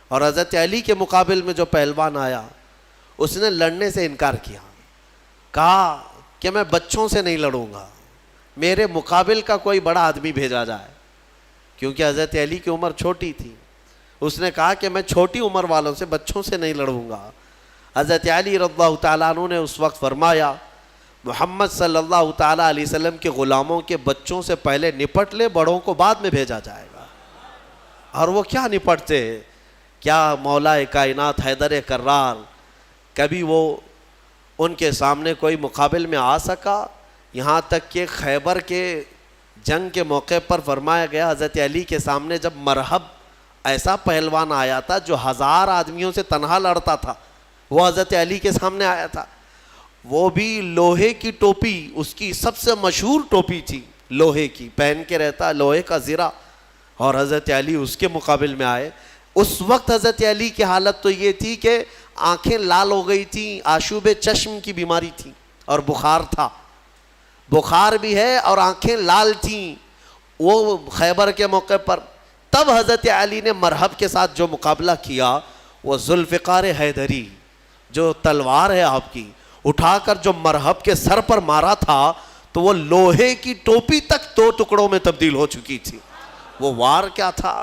اور حضرت علی کے مقابل میں جو پہلوان آیا اس نے لڑنے سے انکار کیا، کہا کہ میں بچوں سے نہیں لڑوں گا، میرے مقابل کا کوئی بڑا آدمی بھیجا جائے، کیونکہ حضرت علی کی عمر چھوٹی تھی۔ اس نے کہا کہ میں چھوٹی عمر والوں سے، بچوں سے نہیں لڑوں گا۔ حضرت علی رضی اللہ تعالیٰ عنہ نے اس وقت فرمایا محمد صلی اللہ تعالیٰ علیہ وسلم کے غلاموں کے بچوں سے پہلے نپٹ لے، بڑوں کو بعد میں بھیجا جائے گا۔ اور وہ کیا نپٹتے، کیا مولا کائنات حیدر کرار کبھی وہ ان کے سامنے کوئی مقابل میں آ سکا؟ یہاں تک کہ خیبر کے جنگ کے موقع پر فرمایا گیا حضرت علی کے سامنے جب مرحب ایسا پہلوان آیا تھا جو 1000 آدمیوں سے تنہا لڑتا تھا، وہ حضرت علی کے سامنے آیا تھا، وہ بھی لوہے کی ٹوپی، اس کی سب سے مشہور ٹوپی تھی لوہے کی، پہن کے رہتا لوہے کا زرہ، اور حضرت علی اس کے مقابل میں آئے۔ اس وقت حضرت علی کی حالت تو یہ تھی کہ آنکھیں لال ہو گئی تھیں، آشوب چشم کی بیماری تھی اور بخار تھا، بخار بھی ہے اور آنکھیں لال تھیں وہ خیبر کے موقع پر۔ تب حضرت علی نے مرحب کے ساتھ جو مقابلہ کیا، وہ ذوالفقار حیدری، جو تلوار ہے آپ کی، اٹھا کر جو مرحب کے سر پر مارا تھا تو وہ لوہے کی ٹوپی تک 2 ٹکڑوں میں تبدیل ہو چکی تھی۔ وہ وار کیا تھا،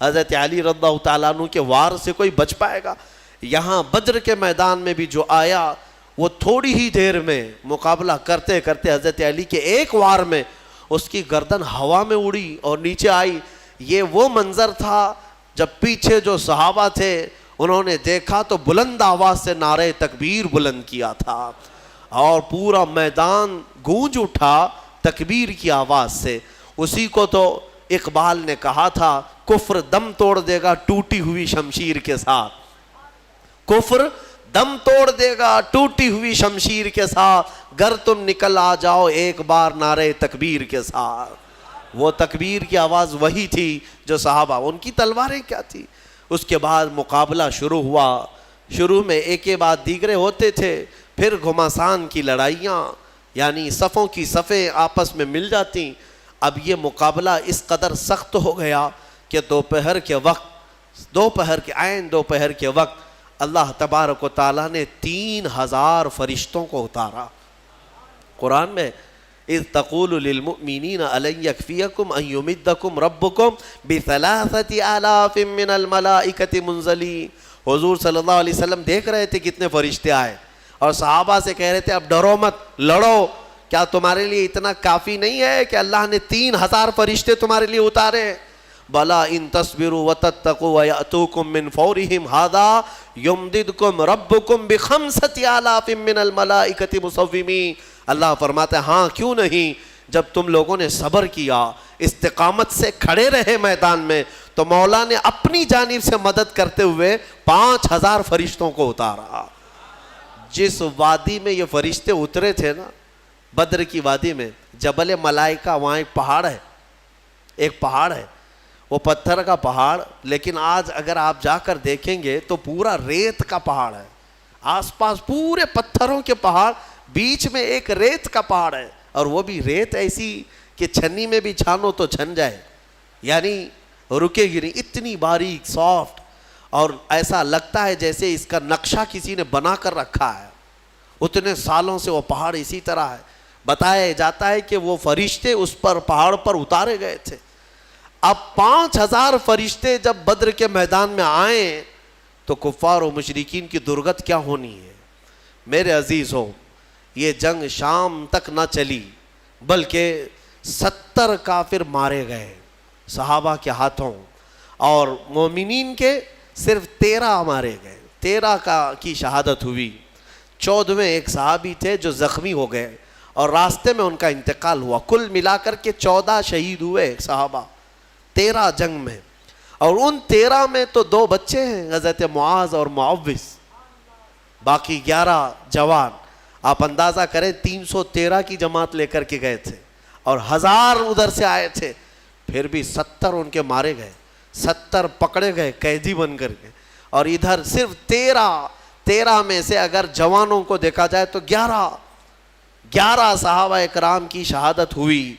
حضرت علی رضی اللہ تعالیٰ عنہ کے وار سے کوئی بچ پائے گا؟ یہاں بدر کے میدان میں بھی جو آیا وہ تھوڑی ہی دیر میں مقابلہ کرتے کرتے حضرت علی کے ایک وار میں اس کی گردن ہوا میں اڑی اور نیچے آئی۔ یہ وہ منظر تھا جب پیچھے جو صحابہ تھے انہوں نے دیکھا تو بلند آواز سے نعرہ تکبیر بلند کیا تھا اور پورا میدان گونج اٹھا تکبیر کی آواز سے۔ اسی کو تو اقبال نے کہا تھا، کفر دم توڑ دے گا ٹوٹی ہوئی شمشیر کے ساتھ، کفر دم توڑ دے گا ٹوٹی ہوئی شمشیر کے ساتھ، گر تم نکل آ جاؤ ایک بار نعرہ تکبیر کے ساتھ۔ وہ تکبیر کی آواز وہی تھی جو صحابہ، ان کی تلواریں کیا تھی۔ اس کے بعد مقابلہ شروع ہوا، شروع میں ایک کے بعد دیگرے ہوتے تھے، پھر گھمسان کی لڑائیاں، یعنی صفوں کی صفیں آپس میں مل جاتی۔ اب یہ مقابلہ اس قدر سخت ہو گیا کہ دوپہر کے وقت، عین دوپہر کے وقت اللہ تبارک و تعالیٰ نے 3000 فرشتوں کو اتارا۔ قرآن میں اذ تقول للمؤمنین الن یکفیکم ان یمدکم ربکم بثلاثة آلاف من الملائکۃ منزلین۔ حضور صلی اللہ علیہ وسلم دیکھ رہے تھے کتنے فرشتے آئے اور صحابہ سے کہہ رہے تھے اب ڈرو مت، لڑو، کیا تمہارے لیے اتنا کافی نہیں ہے کہ اللہ نے 3000 فرشتے تمہارے لیے اتارے؟ بلا ان تصبروا وتتقوا ویأتوکم من فورہم ھذا یمددکم ربکم بخمسۃ آلاف من الملائکۃ مصومین۔ اللہ فرماتا ہے ہاں کیوں نہیں، جب تم لوگوں نے صبر کیا، استقامت سے کھڑے رہے میدان میں، تو مولا نے اپنی جانب سے مدد کرتے ہوئے 5000 فرشتوں کو اتارا۔ جس وادی میں یہ فرشتے اترے تھے نا، بدر کی وادی میں، جبل ملائکہ، وہاں ایک پہاڑ ہے، ایک پہاڑ ہے، وہ پتھر کا پہاڑ، لیکن آج اگر آپ جا کر دیکھیں گے تو پورا ریت کا پہاڑ ہے، آس پاس پورے پتھروں کے پہاڑ، بیچ میں ایک ریت کا پہاڑ ہے، اور وہ بھی ریت ایسی کہ چھنی میں بھی چھانو تو چھن جائے، یعنی رکے گی نہیں، اتنی باریک سافٹ، اور ایسا لگتا ہے جیسے اس کا نقشہ کسی نے بنا کر رکھا ہے، اتنے سالوں سے وہ پہاڑ اسی طرح ہے۔ بتایا جاتا ہے کہ وہ فرشتے اس پر پہاڑ پر اتارے گئے تھے۔ اب 5000 فرشتے جب بدر کے میدان میں آئیں تو کفار و مشرکین کی درگت کیا ہونی ہے۔ میرے عزیزوں، یہ جنگ شام تک نہ چلی، بلکہ 70 کافر مارے گئے صحابہ کے ہاتھوں، اور مومنین کے صرف 13 مارے گئے، 13 کی شہادت ہوئی۔ 14ویں ایک صحابی تھے جو زخمی ہو گئے اور راستے میں ان کا انتقال ہوا۔ کل ملا کر کے 14 شہید ہوئے صحابہ 13 جنگ میں، اور ان 13 میں تو 2 بچے ہیں، حضرت معاذ اور معوذ، باقی 11 جوان۔ آپ اندازہ کریں 313 کی جماعت لے کر کے گئے تھے، اور 1000 ادھر سے آئے تھے، پھر بھی 70 ان کے مارے گئے، 70 پکڑے گئے قیدی بن کر کے، اور ادھر صرف 13 میں سے اگر جوانوں کو دیکھا جائے تو 11 صحابہ اکرام کی شہادت ہوئی۔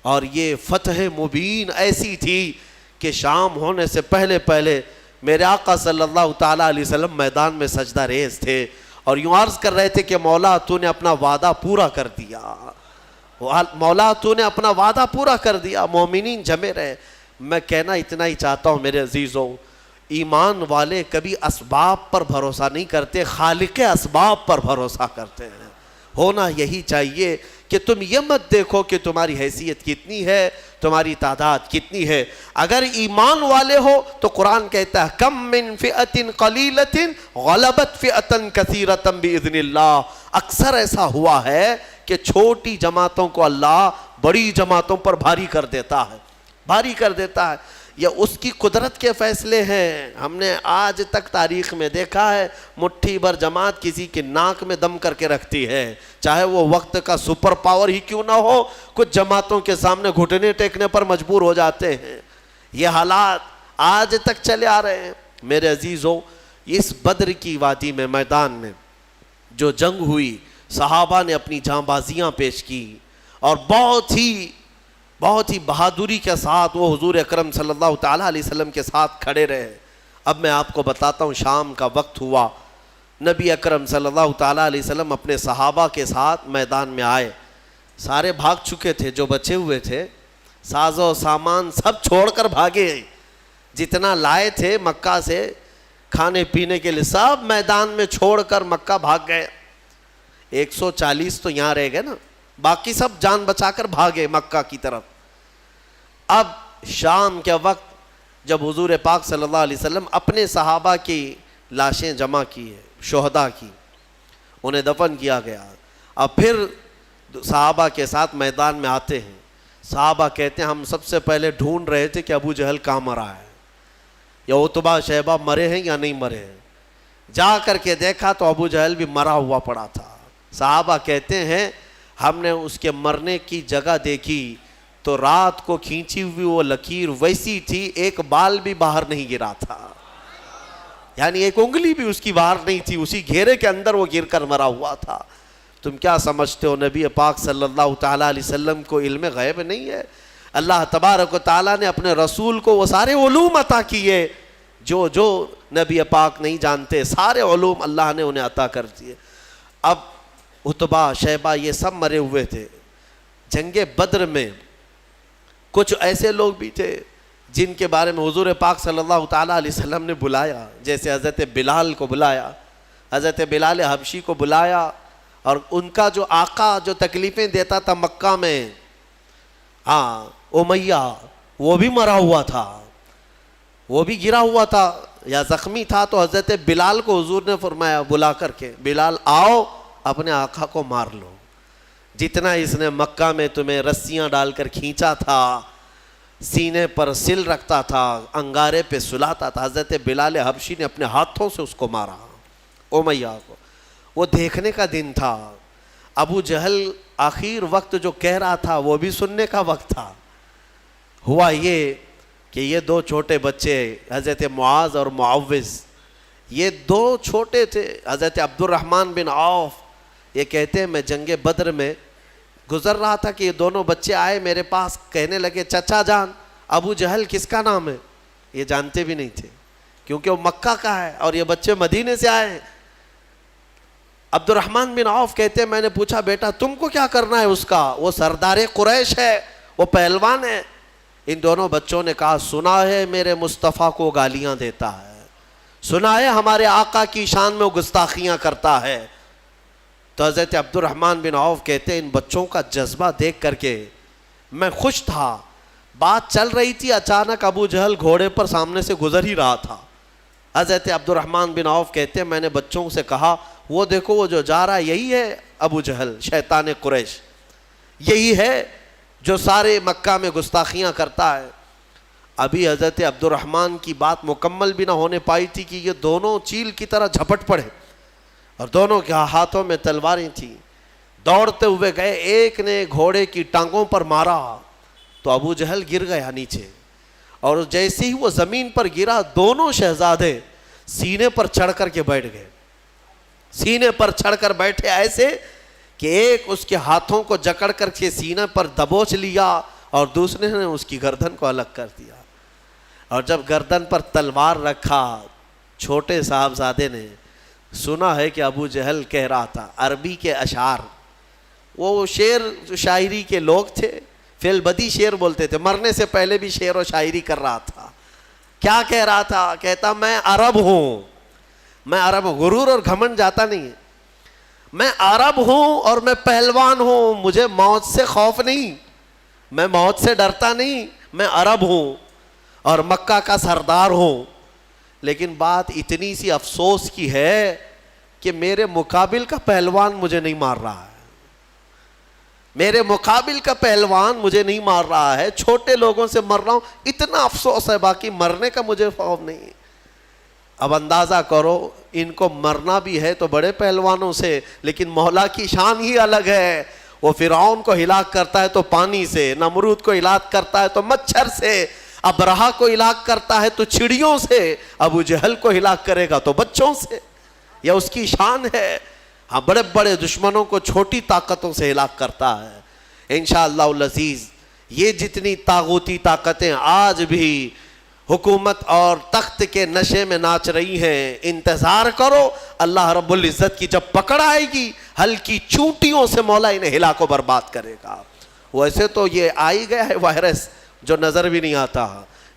اور یہ فتح مبین ایسی تھی کہ شام ہونے سے پہلے میرے آقا صلی اللہ تعالیٰ علیہ وسلم میدان میں سجدہ ریز تھے، اور یوں عرض کر رہے تھے کہ مولا تو نے اپنا وعدہ پورا کر دیا، مولا تو نے اپنا وعدہ پورا کر دیا، مومنین جمے رہے۔ میں کہنا اتنا ہی چاہتا ہوں میرے عزیزوں، ایمان والے کبھی اسباب پر بھروسہ نہیں کرتے، خالق اسباب پر بھروسہ کرتے ہیں۔ ہونا یہی چاہیے کہ تم یہ مت دیکھو کہ تمہاری حیثیت کتنی ہے، تمہاری تعداد کتنی ہے۔ اگر ایمان والے ہو تو قرآن کہتا ہے کم من فئۃ قلیلۃ غلبت فئۃ کثیرۃ باذن اللہ۔ اکثر ایسا ہوا ہے کہ چھوٹی جماعتوں کو اللہ بڑی جماعتوں پر بھاری کر دیتا ہے، یا اس کی قدرت کے فیصلے ہیں۔ ہم نے آج تک تاریخ میں دیکھا ہے مٹھی بھر جماعت کسی کے ناک میں دم کر کے رکھتی ہے، چاہے وہ وقت کا سپر پاور ہی کیوں نہ ہو، کچھ جماعتوں کے سامنے گھٹنے ٹیکنے پر مجبور ہو جاتے ہیں۔ یہ حالات آج تک چلے آ رہے ہیں۔ میرے عزیزوں، اس بدر کی وادی میں، میدان میں جو جنگ ہوئی، صحابہ نے اپنی جاں بازیاں پیش کی، اور بہت ہی بہادری کے ساتھ وہ حضور اکرم صلی اللہ تعالیٰ علیہ وسلم کے ساتھ کھڑے رہے۔ اب میں آپ کو بتاتا ہوں، شام کا وقت ہوا، نبی اکرم صلی اللہ تعالیٰ علیہ وسلم اپنے صحابہ کے ساتھ میدان میں آئے۔ سارے بھاگ چکے تھے، جو بچے ہوئے تھے ساز و سامان سب چھوڑ کر بھاگے، جتنا لائے تھے مکہ سے کھانے پینے کے لیے سب میدان میں چھوڑ کر مکہ بھاگ گئے۔ 140 تو یہاں رہ گئے نا، باقی سب جان بچا کر بھاگے مکہ کی طرف۔ اب شام کے وقت جب حضور پاک صلی اللہ علیہ وسلم اپنے صحابہ کی لاشیں جمع کی ہے، شہداء کی، انہیں دفن کیا گیا، اب پھر صحابہ کے ساتھ میدان میں آتے ہیں۔ صحابہ کہتے ہیں ہم سب سے پہلے ڈھونڈ رہے تھے کہ ابو جہل کہاں مرا ہے، یا عتبہ شیبہ مرے ہیں یا نہیں مرے ہیں۔ جا کر کے دیکھا تو ابو جہل بھی مرا ہوا پڑا تھا۔ صحابہ کہتے ہیں ہم نے اس کے مرنے کی جگہ دیکھی تو رات کو کھینچی ہوئی وہ لکیر ویسی تھی، ایک بال بھی باہر نہیں گرا تھا، یعنی ایک انگلی بھی اس کی باہر نہیں تھی، اسی گھیرے کے اندر وہ گر کر مرا ہوا تھا۔ تم کیا سمجھتے ہو نبی پاک صلی اللہ تعالیٰ علیہ وسلم کو علم غیب نہیں ہے؟ اللہ تبارک و تعالیٰ نے اپنے رسول کو وہ سارے علوم عطا کیے جو نبی پاک نہیں جانتے، سارے علوم اللہ نے انہیں عطا کر دیے۔ اب عتبہ شیبہ یہ سب مرے ہوئے تھے۔ جنگ بدر میں کچھ ایسے لوگ بھی تھے جن کے بارے میں حضور پاک صلی اللہ تعالیٰ علیہ وسلم نے بلایا، جیسے حضرت بلال کو بلایا، حضرت بلال حبشی کو بلایا، اور ان کا جو آقا جو تکلیفیں دیتا تھا مکہ میں، امیہ، وہ بھی مرا ہوا تھا، وہ بھی گرا ہوا تھا یا زخمی تھا، تو حضرت بلال کو حضور نے فرمایا بلا کر کے، بلال آؤ اپنے آقا کو مار لو۔ جتنا اس نے مکہ میں تمہیں رسیاں ڈال کر کھینچا تھا، سینے پر سل رکھتا تھا، انگارے پہ سلاتا تھا، حضرت بلال حبشی نے اپنے ہاتھوں سے اس کو مارا، امیہ کو۔ وہ دیکھنے کا دن تھا۔ ابو جہل آخر وقت جو کہہ رہا تھا وہ بھی سننے کا وقت تھا۔ ہوا یہ کہ یہ دو چھوٹے بچے حضرت معاذ اور معوذ، یہ دو چھوٹے تھے۔ حضرت عبد الرحمن بن عوف یہ کہتے ہیں میں جنگ بدر میں گزر رہا تھا کہ یہ دونوں بچے آئے میرے پاس، کہنے لگے چچا جان ابو جہل کس کا نام ہے؟ یہ جانتے بھی نہیں تھے کیونکہ وہ مکہ کا ہے اور یہ بچے مدینے سے آئے ہیں۔ عبد الرحمن بن عوف کہتے ہیں میں نے پوچھا بیٹا تم کو کیا کرنا ہے اس کا؟ وہ سردار قریش ہے، وہ پہلوان ہے۔ ان دونوں بچوں نے کہا سنا ہے میرے مصطفیٰ کو گالیاں دیتا ہے، سنا ہے ہمارے آقا کی شان میں وہ گستاخیاں کرتا ہے۔ تو حضرت عبد الرحمن بن عوف کہتے ہیں ان بچوں کا جذبہ دیکھ کر کے میں خوش تھا۔ بات چل رہی تھی، اچانک ابو جہل گھوڑے پر سامنے سے گزر ہی رہا تھا۔ حضرت عبد الرحمن بن عوف کہتے ہیں میں نے بچوں سے کہا وہ دیکھو وہ جو جا رہا ہے یہی ہے ابو جہل شیطان قریش، یہی ہے جو سارے مکہ میں گستاخیاں کرتا ہے۔ ابھی حضرت عبد الرحمن کی بات مکمل بھی نہ ہونے پائی تھی کہ یہ دونوں چیل کی طرح جھپٹ پڑے اور دونوں کے ہاتھوں میں تلواریں تھیں۔ دوڑتے ہوئے گئے، ایک نے گھوڑے کی ٹانگوں پر مارا تو ابو جہل گر گیا نیچے، اور جیسے ہی وہ زمین پر گرا دونوں شہزادے سینے پر چڑھ کر کے بیٹھ گئے، سینے پر چڑھ کر بیٹھے ایسے کہ ایک اس کے ہاتھوں کو جکڑ کر کے سینے پر دبوچ لیا اور دوسرے نے اس کی گردن کو الگ کر دیا۔ اور جب گردن پر تلوار رکھا چھوٹے صاحبزادے نے سنا ہے کہ ابو جہل کہہ رہا تھا عربی کے اشعار، وہ شعر شاعری کے لوگ تھے، فی البدی شعر بولتے تھے، مرنے سے پہلے بھی شعر و شاعری کر رہا تھا۔ کیا کہہ رہا تھا؟ کہتا میں عرب ہوں، میں عرب ہوں، غرور اور گھمنڈ جاتا نہیں ہے، میں عرب ہوں اور میں پہلوان ہوں، مجھے موت سے خوف نہیں، میں موت سے ڈرتا نہیں، میں عرب ہوں اور مکہ کا سردار ہوں۔ لیکن بات اتنی سی افسوس کی ہے کہ میرے مقابل کا پہلوان مجھے نہیں مار رہا ہے، میرے مقابل کا پہلوان مجھے نہیں مار رہا ہے، چھوٹے لوگوں سے مر رہا ہوں، اتنا افسوس ہے، باقی مرنے کا مجھے خوف نہیں۔ اب اندازہ کرو ان کو مرنا بھی ہے تو بڑے پہلوانوں سے، لیکن مولا کی شان ہی الگ ہے۔ وہ فرعون کو ہلاک کرتا ہے تو پانی سے، نمرود کو ہلاک کرتا ہے تو مچھر سے، ابرہا کو ہلاک کرتا ہے تو چڑیوں سے، ابو جہل کو ہلاک کرے گا تو بچوں سے، یہ اس کی شان ہے۔ ہاں بڑے بڑے دشمنوں کو چھوٹی طاقتوں سے ہلاک کرتا ہے۔ انشاءاللہ العزیز یہ جتنی طاغوتی طاقتیں آج بھی حکومت اور تخت کے نشے میں ناچ رہی ہیں، انتظار کرو اللہ رب العزت کی جب پکڑ آئے گی ہلکی چونٹیوں سے مولا انہیں ہلاک و برباد کرے گا۔ ویسے تو یہ آئی گیا ہے وائرس جو نظر بھی نہیں آتا،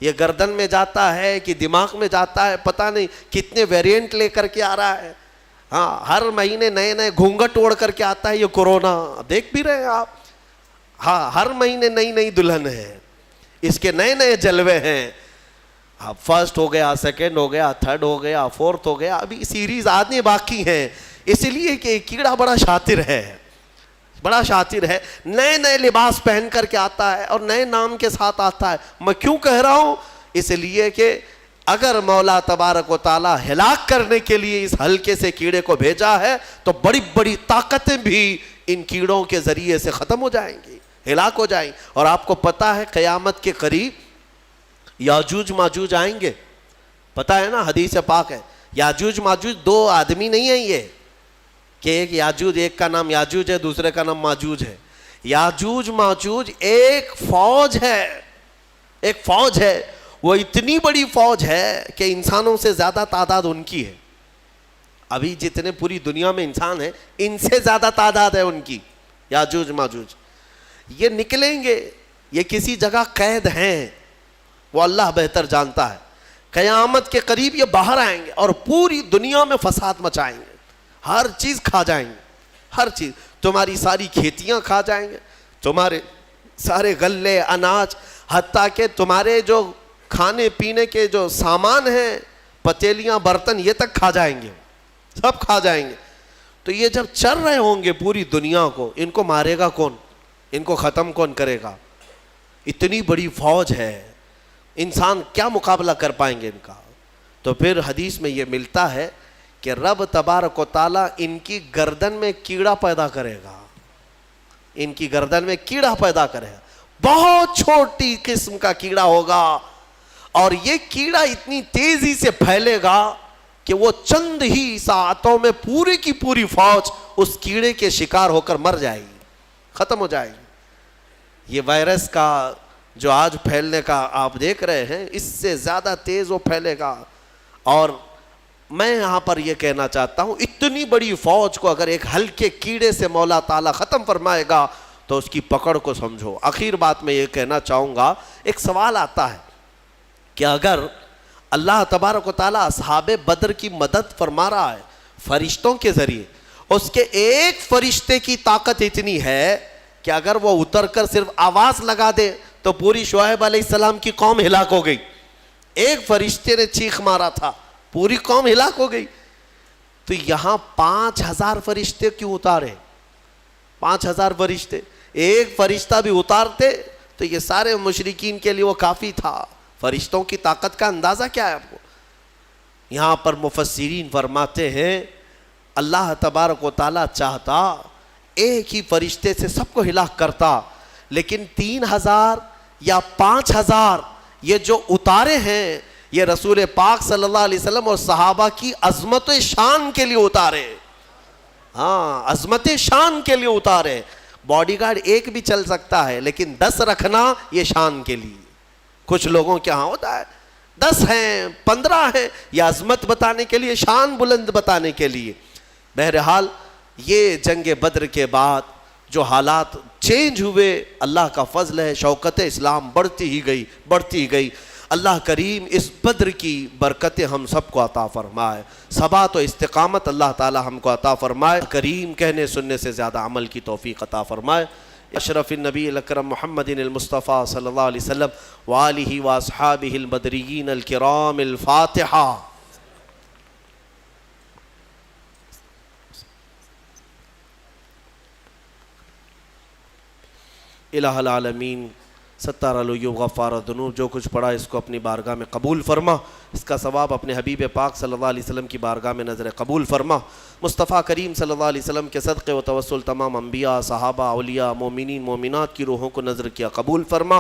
یہ گردن میں جاتا ہے کہ دماغ میں جاتا ہے، پتہ نہیں کتنے ویریئنٹ لے کر کے آ رہا ہے۔ ہاں ہر مہینے نئے نئے گھونگھٹ اوڑھ کر کے آتا ہے یہ کورونا، دیکھ بھی رہے ہیں آپ۔ ہاں ہر مہینے نئی نئی دلہن ہے، اس کے نئے نئے جلوے ہیں۔ اب فرسٹ ہو گیا، سیکنڈ ہو گیا، تھرڈ ہو گیا، فورتھ ہو گیا، ابھی سیریز آنے باقی ہیں، اس لیے کہ کیڑا بڑا شاطر ہے، بڑا شاطر ہے، نئے نئے لباس پہن کر کے آتا ہے اور نئے نام کے ساتھ آتا ہے۔ میں کیوں کہہ رہا ہوں؟ اس لیے کہ اگر مولا تبارک و تعالیٰ ہلاک کرنے کے لیے اس ہلکے سے کیڑے کو بھیجا ہے تو بڑی بڑی طاقتیں بھی ان کیڑوں کے ذریعے سے ختم ہو جائیں گی، ہلاک ہو جائیں گی۔ اور آپ کو پتہ ہے قیامت کے قریب یاجوج ماجوج آئیں گے، پتہ ہے نا، حدیث پاک ہے۔ یاجوج ماجوج دو آدمی نہیں ہیں یہ کہ ایک یاجوج، ایک کا نام یاجوج ہے دوسرے کا نام ماجوج ہے۔ یاجوج ماجوج ایک فوج ہے، ایک فوج ہے، وہ اتنی بڑی فوج ہے کہ انسانوں سے زیادہ تعداد ان کی ہے۔ ابھی جتنے پوری دنیا میں انسان ہیں ان سے زیادہ تعداد ہے ان کی، یاجوج ماجوج۔ یہ نکلیں گے، یہ کسی جگہ قید ہیں، وہ اللہ بہتر جانتا ہے۔ قیامت کے قریب یہ باہر آئیں گے اور پوری دنیا میں فساد مچائیں گے، ہر چیز کھا جائیں گے، ہر چیز، تمہاری ساری کھیتیاں کھا جائیں گے، تمہارے سارے غلے اناج، حتیٰ کہ تمہارے جو کھانے پینے کے جو سامان ہیں، پتیلیاں برتن، یہ تک کھا جائیں گے، سب کھا جائیں گے۔ تو یہ جب چل رہے ہوں گے پوری دنیا کو، ان کو مارے گا کون؟ ان کو ختم کون کرے گا؟ اتنی بڑی فوج ہے، انسان کیا مقابلہ کر پائیں گے ان کا؟ تو پھر حدیث میں یہ ملتا ہے کہ رب تبارک و تعالیٰ ان کی گردن میں کیڑا پیدا کرے گا، ان کی گردن میں کیڑا پیدا کرے گا، بہت چھوٹی قسم کا کیڑا ہوگا، اور یہ کیڑا اتنی تیزی سے پھیلے گا کہ وہ چند ہی ساعتوں میں پوری کی پوری فوج اس کیڑے کے شکار ہو کر مر جائے گی، ختم ہو جائے گی۔ یہ وائرس کا جو آج پھیلنے کا آپ دیکھ رہے ہیں، اس سے زیادہ تیز وہ پھیلے گا۔ اور میں یہاں پر یہ کہنا چاہتا ہوں، اتنی بڑی فوج کو اگر ایک ہلکے کیڑے سے مولا تعالیٰ ختم فرمائے گا تو اس کی پکڑ کو سمجھو۔ آخر بات میں یہ کہنا چاہوں گا، ایک سوال آتا ہے کہ اگر اللہ تبارک و تعالیٰ اصحاب بدر کی مدد فرما رہا ہے فرشتوں کے ذریعے، اس کے ایک فرشتے کی طاقت اتنی ہے کہ اگر وہ اتر کر صرف آواز لگا دے تو پوری شعیب علیہ السلام کی قوم ہلاک ہو گئی۔ ایک فرشتے نے چیخ مارا تھا، پوری قوم ہلاک ہو گئی۔ تو یہاں 5000 فرشتے کیوں اتارے؟ 5000 فرشتے، ایک فرشتہ بھی اتارتے تو یہ سارے مشرکین کے لیے وہ کافی تھا۔ فرشتوں کی طاقت کا اندازہ کیا ہے آپ کو؟ یہاں پر مفسرین فرماتے ہیں اللہ تبارک و تعالیٰ چاہتا ایک ہی فرشتے سے سب کو ہلاک کرتا، لیکن 3000 یا 5000 یہ جو اتارے ہیں یہ رسول پاک صلی اللہ علیہ وسلم اور صحابہ کی عظمت و شان کے لیے اتارے۔ ہاں، عظمت شان کے لیے اتارے۔ باڈی گارڈ ایک بھی چل سکتا ہے لیکن 10 رکھنا یہ شان کے لیے۔ کچھ لوگوں کے ہاں ہوتا ہے 10 ہیں 15 ہیں، یہ عظمت بتانے کے لیے، شان بلند بتانے کے لیے۔ بہرحال یہ جنگ بدر کے بعد جو حالات چینج ہوئے، اللہ کا فضل ہے، شوکت اسلام بڑھتی ہی گئی۔ اللہ کریم اس بدر کی برکتیں ہم سب کو عطا فرمائے، ثبات و استقامت اللہ تعالی ہم کو عطا فرمائے، کریم کہنے سننے سے زیادہ عمل کی توفیق عطا فرمائے۔ اشرف النبی الاکرم محمد المصطفیٰ صلی اللہ علیہ وسلم وآلہ واصحابہ البدریین الکرام الفاتحہ۔ الہ العالمین ستار العیوب غفار الذنوب، جو کچھ پڑھا اس کو اپنی بارگاہ میں قبول فرما، اس کا ثواب اپنے حبیب پاک صلی اللہ علیہ وسلم کی بارگاہ میں نظر قبول فرما۔ مصطفیٰ کریم صلی اللہ علیہ وسلم کے صدقے و توسل تمام انبیاء، صحابہ، اولیاء، مومنین، مومنات کی روحوں کو نظر کیا قبول فرما،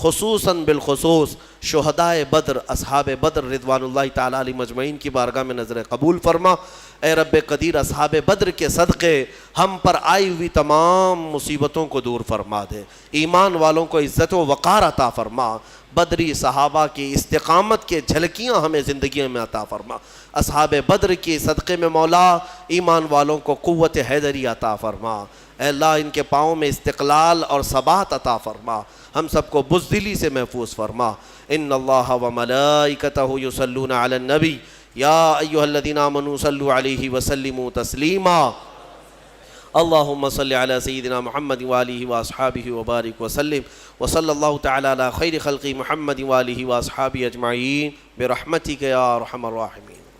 خصوصاً بالخصوص شہدائے بدر، اصحاب بدر رضوان اللہ تعالیٰ علیہ مجمعین کی بارگاہ میں نظر قبول فرما۔ اے رب قدیر، اصحاب بدر کے صدقے ہم پر آئی ہوئی تمام مصیبتوں کو دور فرما دے، ایمان والوں کو عزت و وقار عطا فرما، بدری صحابہ کی استقامت کے جھلکیاں ہمیں زندگیوں میں عطا فرما۔ اصحاب بدر کے صدقے میں مولا ایمان والوں کو قوت حیدری عطا فرما۔ اے اللہ ان کے پاؤں میں استقلال اور ثبات عطا فرما، ہم سب کو بزدلی سے محفوظ فرما۔ ان اللہ و ملائکتہ یصلون علی النبی یا ایھا الذین آمنوا صلوا علیہ وسلموا تسلیما۔ اللہم صل علی سیدنا محمد وآلہ واصحابہ وبارک وسلم، وصلی اللہ تعالی علی خیر خلق محمد وآلہ واصحابہ اجمعین برحمتک یا ارحم الراحمین۔